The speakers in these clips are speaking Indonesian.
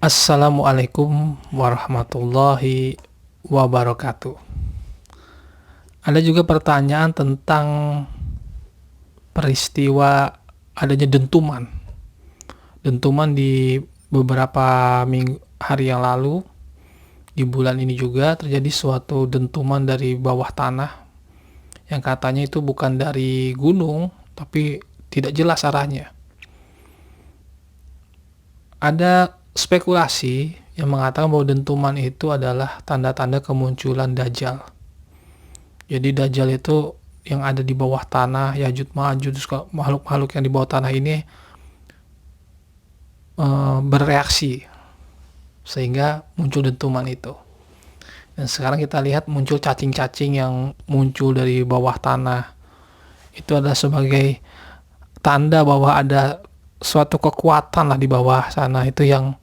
Assalamualaikum warahmatullahi wabarakatuh. Ada juga pertanyaan tentang peristiwa adanya dentuman. Dentuman di beberapa hari yang lalu, di bulan ini juga terjadi suatu dentuman dari bawah tanah yang katanya itu bukan dari gunung, tapi tidak jelas arahnya. Ada spekulasi yang mengatakan bahwa dentuman itu adalah tanda-tanda kemunculan Dajjal. Jadi Dajjal itu yang ada di bawah tanah, Ya'juj Ma'juj, makhluk-makhluk yang di bawah tanah ini bereaksi sehingga muncul dentuman itu. Dan sekarang kita lihat muncul cacing-cacing yang muncul dari bawah tanah. Itu adalah sebagai tanda bahwa ada suatu kekuatan lah di bawah sana itu yang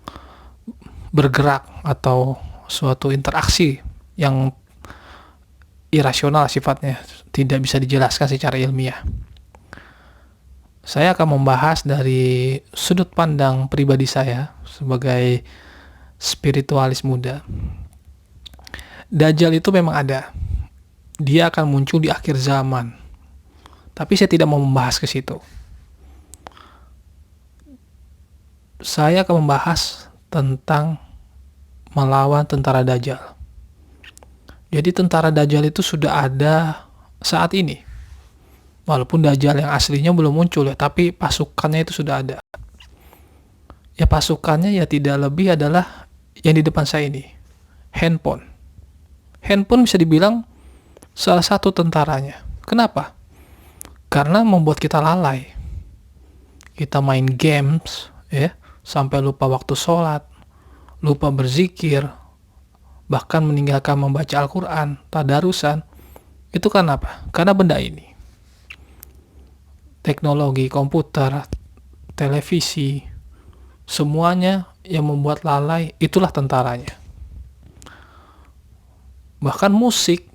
bergerak atau suatu interaksi yang irasional sifatnya, tidak bisa dijelaskan secara ilmiah. Saya akan membahas dari sudut pandang pribadi saya sebagai spiritualis muda. Dajjal itu memang ada. Dia akan muncul di akhir zaman. Tapi saya tidak mau membahas ke situ. Saya akan membahas tentang melawan tentara Dajjal. Jadi tentara Dajjal itu sudah ada saat ini. Walaupun Dajjal yang aslinya belum muncul ya, tapi pasukannya itu sudah ada. Ya pasukannya ya tidak lebih adalah yang di depan saya ini. Handphone. Handphone bisa dibilang salah satu tentaranya. Kenapa? Karena membuat kita lalai. Kita main games, ya, sampai lupa waktu sholat, lupa berzikir, bahkan meninggalkan membaca Al-Quran, tadarusan. Itu karena apa? Karena benda ini. Teknologi, komputer, televisi, semuanya yang membuat lalai, itulah tentaranya. Bahkan musik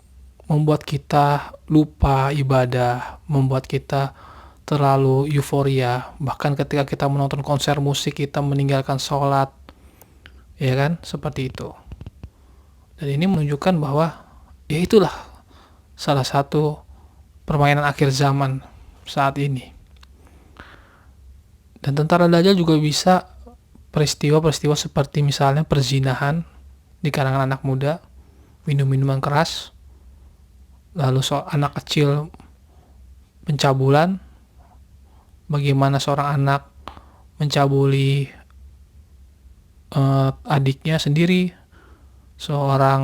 membuat kita lupa ibadah, membuat kita terlalu euforia. Bahkan ketika kita menonton konser musik, kita meninggalkan sholat, ya kan, seperti itu. Dan ini menunjukkan bahwa ya itulah salah satu permainan akhir zaman saat ini. Dan tentara Dajjal juga bisa peristiwa-peristiwa seperti misalnya perzinahan di kalangan anak muda, minum-minuman keras, lalu anak kecil pencabulan, bagaimana seorang anak mencabuli adiknya sendiri, seorang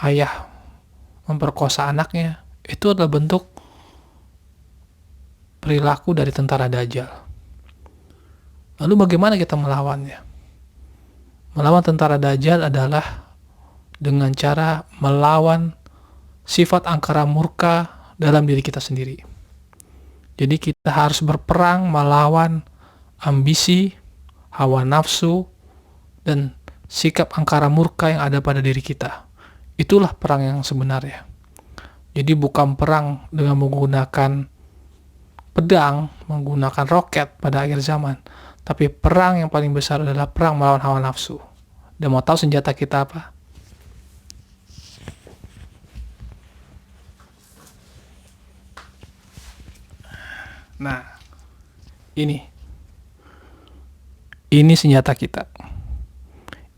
ayah memperkosa anaknya. Itu adalah bentuk perilaku dari tentara Dajjal. Lalu bagaimana kita melawannya? Melawan tentara Dajjal adalah dengan cara melawan sifat angkara murka dalam diri kita sendiri. Jadi kita harus berperang melawan ambisi, hawa nafsu, dan sikap angkara murka yang ada pada diri kita. Itulah perang yang sebenarnya. Jadi bukan perang dengan menggunakan pedang, menggunakan roket pada akhir zaman. Tapi perang yang paling besar adalah perang melawan hawa nafsu. Dan mau tahu senjata kita apa? Nah, ini senjata kita.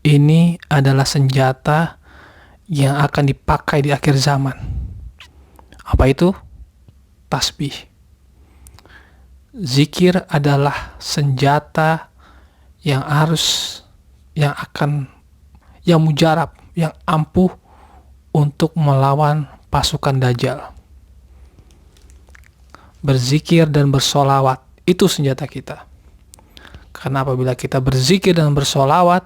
Ini adalah senjata yang akan dipakai di akhir zaman. Apa itu? Tasbih. Zikir adalah senjata yang mujarab, yang ampuh untuk melawan pasukan Dajjal. Berzikir dan bersolawat, itu senjata kita. Karena apabila kita berzikir dan bersolawat,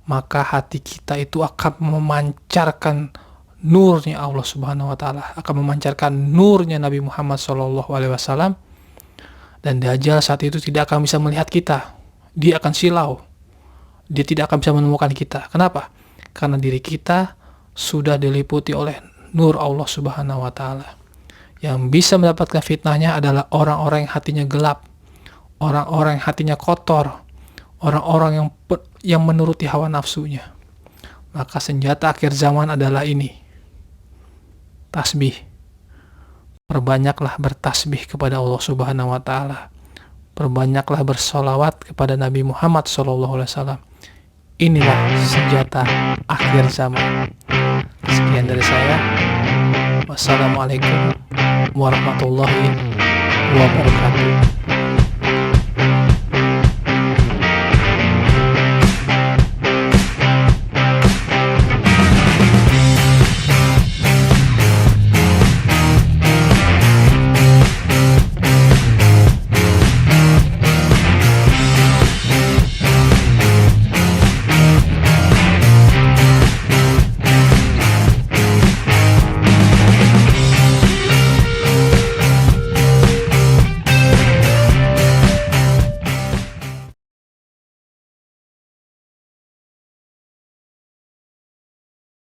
maka hati kita itu akan memancarkan nurnya Allah Subhanahu wa Ta'ala, akan memancarkan nurnya Nabi Muhammad SAW. Dan Dajjal saat itu tidak akan bisa melihat kita. Dia akan silau. Dia tidak akan bisa menemukan kita. Kenapa? Karena diri kita sudah diliputi oleh nur Allah Subhanahu wa Ta'ala. Yang bisa mendapatkan fitnahnya adalah orang-orang yang hatinya gelap, orang-orang yang hatinya kotor, orang-orang yang yang menuruti hawa nafsunya. Maka senjata akhir zaman adalah ini, tasbih. Perbanyaklah bertasbih kepada Allah Subhanahu wa Ta'ala. Perbanyaklah bersolawat kepada Nabi Muhammad SAW. Inilah senjata akhir zaman. Sekian dari saya. Wassalamualaikum warahmatullahi wabarakatuh.